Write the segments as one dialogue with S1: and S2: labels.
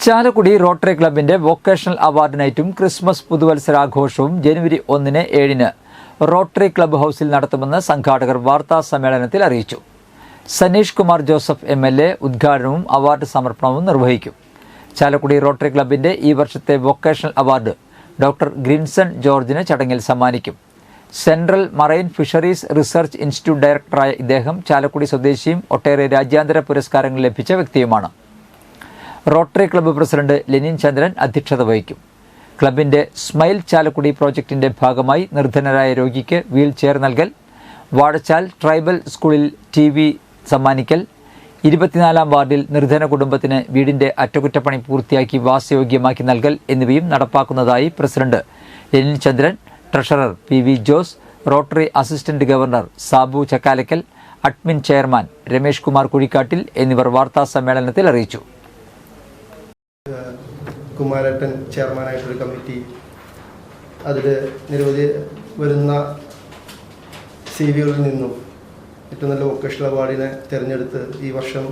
S1: Chalakudy rotary ക്ലബിന്റെ vocational award നൈറ്റും Christmas പുതുവത്സരാഘോഷവും ജനുവരി 1-7 rotary club ഹൗസിൽ നടത്തുമെന്ന് സംഘാടകർ വാർത്താ സമ്മേളനത്തിൽ അറിയിച്ചു. സനീഷ് കുമാർ ജോസഫ് MLA ഉദ്ഘാടനവും അവാർഡ് സമർപ്പണവും നിർവഹിക്കും. ചാലക്കുടി റോട്ടറി ക്ലബിന്റെ ഈ വർഷത്തെ വൊക്കേഷണൽ അവാർഡ് ഡോക്ടർ ഗ്രിൻസൺ ജോർജിന് ചടങ്ങിൽ സമ്മാനിക്കും. Central marine fisheries research institute ഡയറക്ടറായ ഇദ്ദേഹം ചാലക്കുടി സ്വദേശിയും ഒട്ടേറെ രാജ്യാന്തര പുരസ്കാരങ്ങൾ ലഭിച്ച വ്യക്തിയുമാണ്. റോട്ടറി ക്ലബ്ബ് പ്രസിഡന്റ് ലെനിൻ ചന്ദ്രൻ അധ്യക്ഷത വഹിക്കും. ക്ലബിന്റെ സ്മൈൽ ചാലക്കുടി പ്രോജക്റ്റിന്റെ ഭാഗമായി നിർധനരായ രോഗിക്ക് വീൽ ചെയർ നൽകൽ, വാഴച്ചാൽ ട്രൈബൽ സ്കൂളിൽ TV സമ്മാനിക്കൽ, 24-ാം വാർഡിൽ നിർധന കുടുംബത്തിന് വീടിന്റെ അറ്റകുറ്റപ്പണി പൂർത്തിയാക്കി വാസയോഗ്യമാക്കി നൽകൽ എന്നിവയും നടപ്പാക്കുന്നതായി president Lenin Chandran, treasurer PV Jose, Rotary assistant governor Sabu Chakkalakkal, admin chairman Ramesh Kumar Kuzhikkattil എന്നിവർ വാർത്താ സമ്മേളനത്തിൽ അറിയിച്ചു.
S2: കുമാരേട്ടൻ ചെയർമാനായിട്ടൊരു കമ്മിറ്റി, അതിൽ നിരവധി വരുന്ന CV-കളിൽ നിന്നും ഏറ്റവും നല്ല വൊക്കേഷണൽ അവാർഡിനെ തിരഞ്ഞെടുത്ത് ഈ വർഷം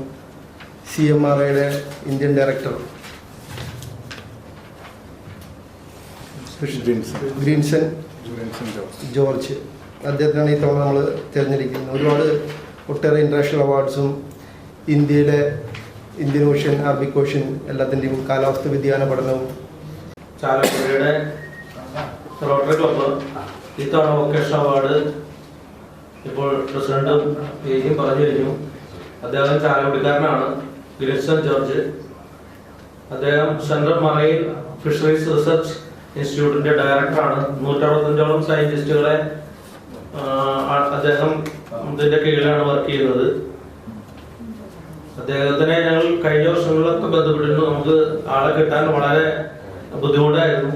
S2: CMRAയുടെ ഇന്ത്യൻ ഡയറക്ടർ ഗ്രിൻസൺ ജോർജ് അദ്ദേഹത്തിനാണ് ഈ തവണ നമ്മൾ തിരഞ്ഞെടുക്കുന്നത്. ഒരുപാട് ഒട്ടേറെ ഇൻ്റർനാഷണൽ അവാർഡ്സും ഇന്ത്യൻ ഓഷ്യൻ, അറബിക് ഓഷ്യൻ എല്ലാത്തിൻ്റെയും കാലാവസ്ഥ വ്യതിയാന പഠനവും.
S3: ചാലക്കുടിയുടെ റോട്ടറി ക്ലബ്ബ് ഇത്തവണ വൊക്കേഷണൽ അവാർഡ് ഇപ്പോൾ പ്രസിഡന്റും പേരും പറഞ്ഞു കഴിഞ്ഞു. അദ്ദേഹം ചാലക്കുടിക്കാരനാണ്, ഗ്രിൻസൺ ജോർജ്. അദ്ദേഹം സെൻട്രൽ മറൈൻ ഫിഷറീസ് റിസർച്ച് ഇൻസ്റ്റിറ്റ്യൂട്ടിന്റെ ഡയറക്ടറാണ്. 165ഓളം സയന്റിസ്റ്റുകളെ അദ്ദേഹം ഇതിന്റെ കീഴിലാണ് വർക്ക് ചെയ്യുന്നത്. അദ്ദേഹത്തിനെ ഞങ്ങൾ കഴിഞ്ഞ വർഷങ്ങളിലൊക്കെ ബന്ധപ്പെട്ടിരുന്നു. നമുക്ക് ആളെ കിട്ടാൻ വളരെ ബുദ്ധിമുട്ടായിരുന്നു.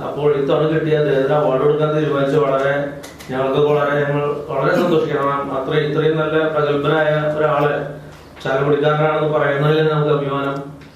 S3: അപ്പോൾ ഇത്തവണ കിട്ടിയ അദ്ദേഹത്തിന് അവാർഡ് കൊടുക്കാൻ തീരുമാനിച്ചു. ഞങ്ങൾ വളരെ സന്തോഷിക്കണം. ഇത്രയും നല്ല പ്രഗത്ഭനായ ഒരാള് ചാലക്കുടിക്കാരനാണെന്ന് പറയുന്നതിൽ നമുക്ക് അഭിമാനം.